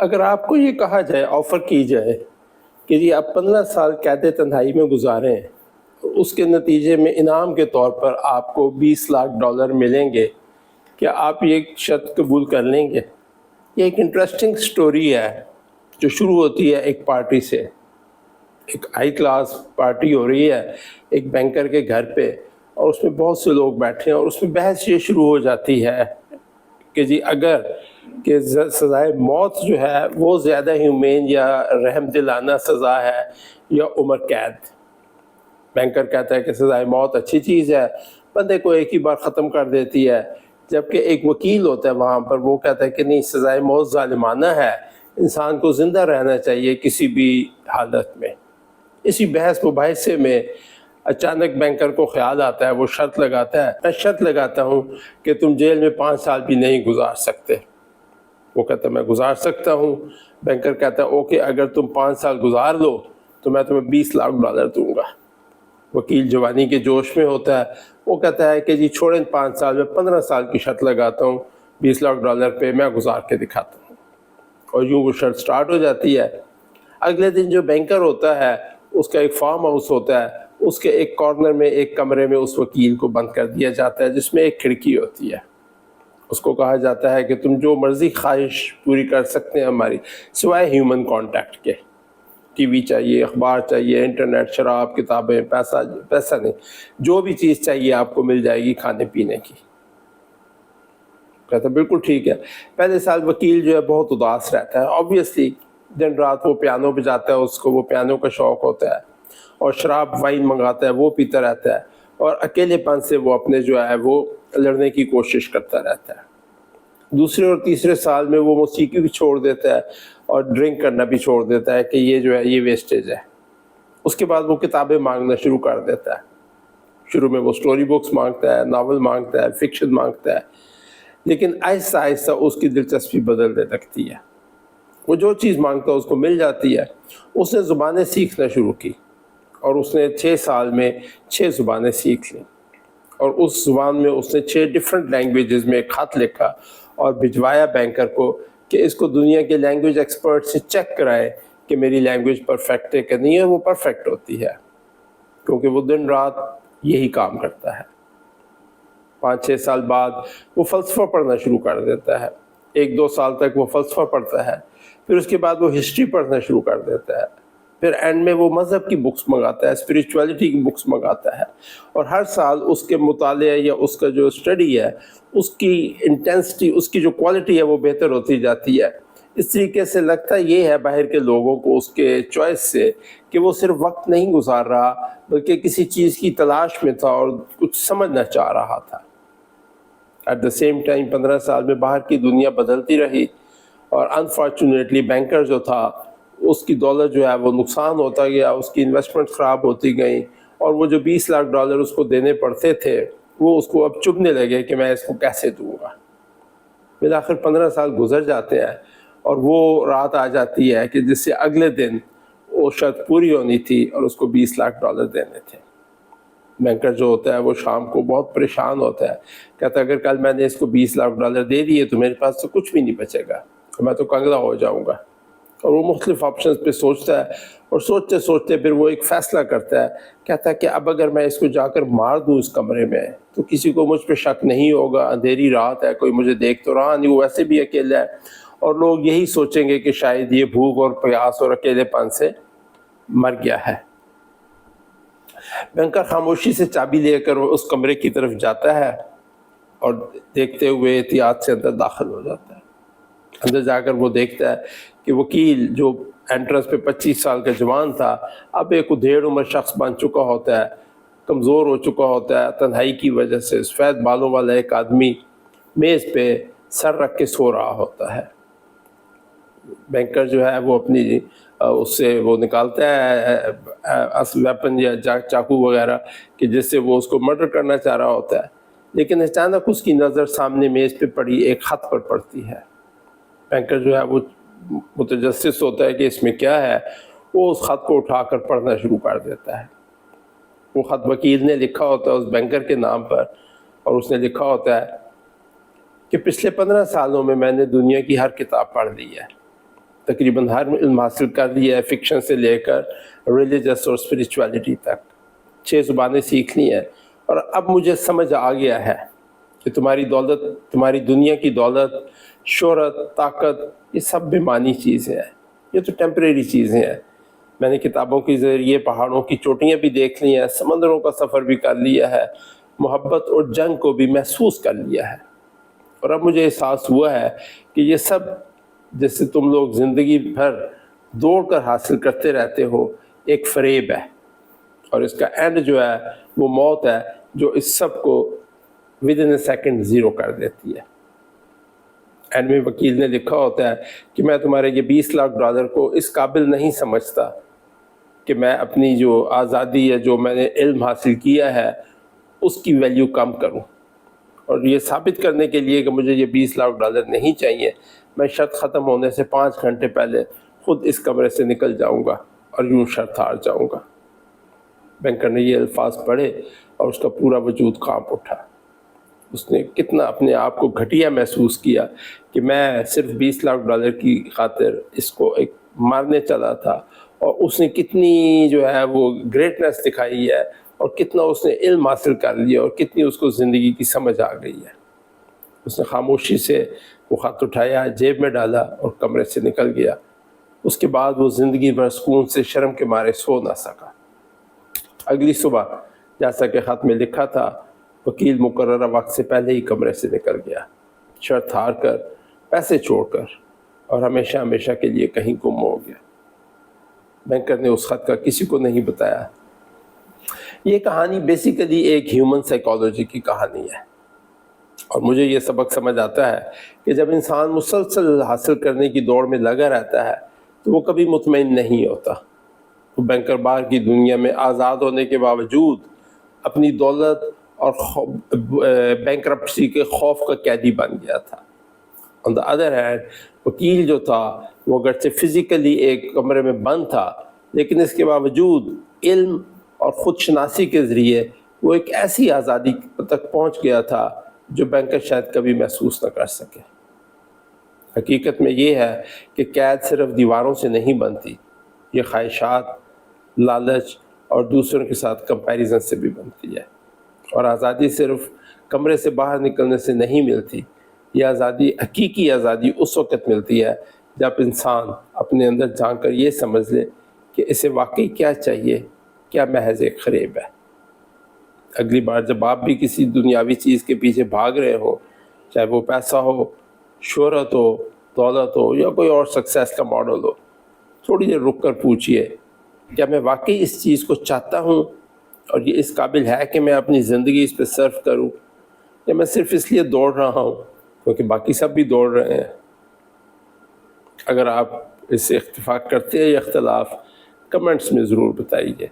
اگر آپ کو یہ کہا جائے، آفر کی جائے کہ جی آپ 15 سال قید تنہائی میں گزاریں، اس کے نتیجے میں انعام کے طور پر آپ کو $20 لاکھ ملیں گے، کیا آپ یہ شرط قبول کر لیں گے؟ یہ ایک انٹرسٹنگ سٹوری ہے جو شروع ہوتی ہے ایک پارٹی سے، ایک ہائی کلاس پارٹی ہو رہی ہے ایک بینکر کے گھر پہ، اور اس میں بہت سے لوگ بیٹھے ہیں، اور اس میں بحث یہ شروع ہو جاتی ہے کہ جی اگر کہ سزائے موت جو ہے وہ زیادہ ہیومین یا رحم دلانہ سزا ہے یا عمر قید۔ بینکر کہتا ہے کہ سزائے موت اچھی چیز ہے، بندے کو ایک ہی بار ختم کر دیتی ہے، جبکہ ایک وکیل ہوتا ہے وہاں پر، وہ کہتا ہے کہ نہیں، سزائے موت ظالمانہ ہے، انسان کو زندہ رہنا چاہیے کسی بھی حالت میں۔ اسی بحث مباحثے میں اچانک بینکر کو خیال آتا ہے، وہ شرط لگاتا ہے، میں شرط لگاتا ہوں کہ تم جیل میں 5 سال بھی نہیں گزار سکتے۔ وہ کہتا ہے میں گزار سکتا ہوں۔ بینکر کہتا ہے اوکے، اگر تم 5 سال گزار لو تو میں تمہیں $20 لاکھ دوں گا۔ وکیل جوانی کے جوش میں ہوتا ہے، وہ کہتا ہے کہ جی چھوڑیں 5 سال، میں 15 سال کی شرط لگاتا ہوں، $20 لاکھ پہ میں گزار کے دکھاتا ہوں۔ اور یوں وہ شرط سٹارٹ ہو جاتی ہے۔ اگلے دن جو بینکر ہوتا ہے اس کا ایک فارم ہاؤس ہوتا ہے، اس کے ایک کارنر میں ایک کمرے میں اس وکیل کو بند کر دیا جاتا ہے جس میں ایک کھڑکی ہوتی ہے۔ اس کو کہا جاتا ہے کہ تم جو مرضی خواہش پوری کر سکتے ہیں ہماری، سوائے ہیومن کانٹیکٹ کے۔ ٹی وی چاہیے، اخبار چاہیے، انٹرنیٹ، شراب، کتابیں، پیسہ نہیں، جو بھی چیز چاہیے آپ کو مل جائے گی کھانے پینے کی۔ کہتا بالکل ٹھیک ہے۔ پہلے سال وکیل جو ہے بہت اداس رہتا ہے، آبویسلی دن رات وہ پیانو بجاتا ہے، اس کو وہ پیانو کا شوق ہوتا ہے، اور شراب وائن منگاتا ہے، وہ پیتا رہتا ہے، اور اکیلے پن سے وہ اپنے جو ہے وہ لڑنے کی کوشش کرتا رہتا ہے۔ دوسرے اور تیسرے سال میں وہ موسیقی بھی چھوڑ دیتا ہے اور ڈرنک کرنا بھی چھوڑ دیتا ہے کہ یہ جو ہے یہ ویسٹیج ہے۔ اس کے بعد وہ کتابیں مانگنا شروع کر دیتا ہے۔ شروع میں وہ سٹوری بکس مانگتا ہے، ناول مانگتا ہے، فکشن مانگتا ہے، لیکن آہستہ آہستہ اس کی دلچسپی بدلنے لگتی ہے۔ وہ جو چیز مانگتا ہے اس کو مل جاتی ہے۔ اس نے زبانیں سیکھنا شروع کی، اور اس نے 6 سال میں 6 زبانیں سیکھ لیں، اور اس زبان میں اس نے 6 ڈیفرنٹ لینگویجز میں ایک خط لکھا اور بھجوایا بینکر کو کہ اس کو دنیا کے لینگویج ایکسپرٹ سے چیک کرائے کہ میری لینگویج پرفیکٹ ہے کہ نہیں ہے۔ وہ پرفیکٹ ہوتی ہے کیونکہ وہ دن رات یہی کام کرتا ہے۔ 5-6 سال بعد وہ فلسفہ پڑھنا شروع کر دیتا ہے۔ 1-2 سال تک وہ فلسفہ پڑھتا ہے، پھر اس کے بعد وہ ہسٹری پڑھنا شروع کر دیتا ہے، پھر اینڈ میں وہ مذہب کی بکس منگاتا ہے، اسپریچولیٹی کی بکس منگاتا ہے، اور ہر سال اس کے مطالعے یا اس کا جو اسٹڈی ہے اس کی انٹینسٹی، اس کی جو کوالٹی ہے وہ بہتر ہوتی جاتی ہے۔ اس طریقے سے لگتا یہ ہے باہر کے لوگوں کو اس کے چوائس سے کہ وہ صرف وقت نہیں گزار رہا بلکہ کسی چیز کی تلاش میں تھا اور کچھ سمجھنا چاہ رہا تھا۔ ایٹ دا سیم ٹائم 15 سال میں باہر کی دنیا بدلتی رہی، اور انفارچونیٹلی بینکر جو تھا اس کی دولت جو ہے وہ نقصان ہوتا گیا، اس کی انویسٹمنٹ خراب ہوتی گئیں، اور وہ جو $20 لاکھ اس کو دینے پڑتے تھے وہ اس کو اب چبھنے لگے کہ میں اس کو کیسے دوں گا۔ بالآخر 15 سال گزر جاتے ہیں، اور وہ رات آ جاتی ہے کہ جس سے اگلے دن وہ شرط پوری ہونی تھی اور اس کو $20 لاکھ دینے تھے۔ بینکر جو ہوتا ہے وہ شام کو بہت پریشان ہوتا ہے، کہتا ہے اگر کل میں نے اس کو $20 لاکھ دے دیے تو میرے پاس تو کچھ بھی نہیں بچے گا، میں تو کنگلا ہو جاؤں گا۔ اور وہ مختلف آپشنز پہ سوچتا ہے، اور سوچتے سوچتے پھر وہ ایک فیصلہ کرتا ہے، کہتا ہے کہ اب اگر میں اس کو جا کر مار دوں اس کمرے میں تو کسی کو مجھ پہ شک نہیں ہوگا، اندھیری رات ہے، کوئی مجھے دیکھ تو رہا نہیں، وہ ویسے بھی اکیلا ہے، اور لوگ یہی سوچیں گے کہ شاید یہ بھوک اور پیاس اور اکیلے پن سے مر گیا ہے۔ بینکر خاموشی سے چابی لے کر وہ اس کمرے کی طرف جاتا ہے، اور دیکھتے ہوئے احتیاط سے اندر داخل ہو جاتا ہے۔ اندر جا کر وہ دیکھتا ہے کہ وکیل جو انٹرنس پہ 25 سال کا جوان تھا اب ایک ادھیڑ عمر شخص بن چکا ہوتا ہے، کمزور ہو چکا ہوتا ہے تنہائی کی وجہ سے۔ سفید بالوں والا ایک آدمی میز پہ سر رکھ کے سو رہا ہوتا ہے۔ بینکر جو ہے وہ اپنی اس سے وہ نکالتا ہے اصل ویپن یا چاقو وغیرہ کہ جس سے وہ اس کو مرڈر کرنا چاہ رہا ہوتا ہے، لیکن اچانک اس کی نظر سامنے میز پہ پڑی ایک خط پر پڑتی ہے۔ بینکر جو ہے وہ متجسس ہوتا ہے کہ اس میں کیا ہے، وہ اس خط کو اٹھا کر پڑھنا شروع کر دیتا ہے۔ وہ خط وکیل نے لکھا ہوتا ہے اس بینکر کے نام پر، اور اس نے لکھا ہوتا ہے کہ پچھلے 15 سالوں میں نے دنیا کی ہر کتاب پڑھ لی ہے، تقریباً ہر علم حاصل کر لیا ہے، فکشن سے لے کر ریلیجس اور اسپریچویلٹی تک، 6 زبانیں سیکھ لی ہیں، اور اب مجھے سمجھ آ گیا ہے کہ تمہاری دولت، تمہاری دنیا کی دولت، شہرت، طاقت، یہ سب بے معنی چیزیں ہیں، یہ تو ٹیمپریری چیزیں ہیں۔ میں نے کتابوں کے ذریعے پہاڑوں کی چوٹیاں بھی دیکھ لی ہیں، سمندروں کا سفر بھی کر لیا ہے، محبت اور جنگ کو بھی محسوس کر لیا ہے، اور اب مجھے احساس ہوا ہے کہ یہ سب جیسے تم لوگ زندگی بھر دوڑ کر حاصل کرتے رہتے ہو، ایک فریب ہے، اور اس کا اینڈ جو ہے وہ موت ہے، جو اس سب کو ودن اے سیکنڈ زیرو کر دیتی ہے۔ اینڈ میں وکیل نے لکھا ہوتا ہے کہ میں تمہارے یہ $20 لاکھ کو اس قابل نہیں سمجھتا کہ میں اپنی جو آزادی ہے، جو میں نے علم حاصل کیا ہے، اس کی ویلیو کم کروں، اور یہ ثابت کرنے کے لیے کہ مجھے یہ $20 لاکھ نہیں چاہیے، میں شرط ختم ہونے سے 5 گھنٹے پہلے خود اس کمرے سے نکل جاؤں گا اور یوں شرط ہار جاؤں گا۔ بینکر نے یہ الفاظ پڑھے اور اس کا پورا وجود کانپ اٹھا۔ اس نے کتنا اپنے آپ کو گھٹیا محسوس کیا کہ میں صرف $20 لاکھ کی خاطر اس کو ایک مارنے چلا تھا، اور اس نے کتنی جو ہے وہ گریٹنس دکھائی ہے، اور کتنا اس نے علم حاصل کر لیا، اور کتنی اس کو زندگی کی سمجھ آ گئی ہے۔ اس نے خاموشی سے وہ خط اٹھایا، جیب میں ڈالا اور کمرے سے نکل گیا۔ اس کے بعد وہ زندگی بھر سکون سے شرم کے مارے سو نہ سکا۔ اگلی صبح جیسا کہ خط میں لکھا تھا، وکیل مقررہ وقت سے پہلے ہی کمرے سے نکل گیا، شرط ہار کر، پیسے چھوڑ کر، اور ہمیشہ ہمیشہ کے لیے کہیں گم ہو گیا۔ بینکر نے اس خط کا کسی کو نہیں بتایا۔ یہ کہانی بیسیکلی ایک ہیومن سائیکالوجی کی کہانی ہے، اور مجھے یہ سبق سمجھ آتا ہے کہ جب انسان مسلسل حاصل کرنے کی دوڑ میں لگا رہتا ہے تو وہ کبھی مطمئن نہیں ہوتا۔ وہ بینکر بار کی دنیا میں آزاد ہونے کے باوجود اپنی دولت اور بینکرپسی کے خوف کا قیدی بن گیا تھا۔ آن دا ادر ہینڈ، وکیل جو تھا وہ اگرچہ فزیکلی ایک کمرے میں بند تھا، لیکن اس کے باوجود علم اور خود شناسی کے ذریعے وہ ایک ایسی آزادی تک پہنچ گیا تھا جو بینکر شاید کبھی محسوس نہ کر سکے۔ حقیقت میں یہ ہے کہ قید صرف دیواروں سے نہیں بنتی، یہ خواہشات، لالچ اور دوسروں کے ساتھ کمپیریزن سے بھی بنتی ہے، اور آزادی صرف کمرے سے باہر نکلنے سے نہیں ملتی۔ یہ آزادی، حقیقی آزادی اس وقت ملتی ہے جب انسان اپنے اندر جھانک کر یہ سمجھ لے کہ اسے واقعی کیا چاہیے، کیا محض ایک فریب ہے۔ اگلی بار جب آپ بھی کسی دنیاوی چیز کے پیچھے بھاگ رہے ہو، چاہے وہ پیسہ ہو، شہرت ہو، دولت ہو، یا کوئی اور سکسیس کا ماڈل ہو، تھوڑی دیر رک کر پوچھئے، کیا میں واقعی اس چیز کو چاہتا ہوں، اور یہ اس قابل ہے کہ میں اپنی زندگی اس پہ صرف کروں، یا میں صرف اس لیے دوڑ رہا ہوں کیونکہ باقی سب بھی دوڑ رہے ہیں؟ اگر آپ اس سے اتفاق کرتے ہیں یا اختلاف، کمنٹس میں ضرور بتائیے۔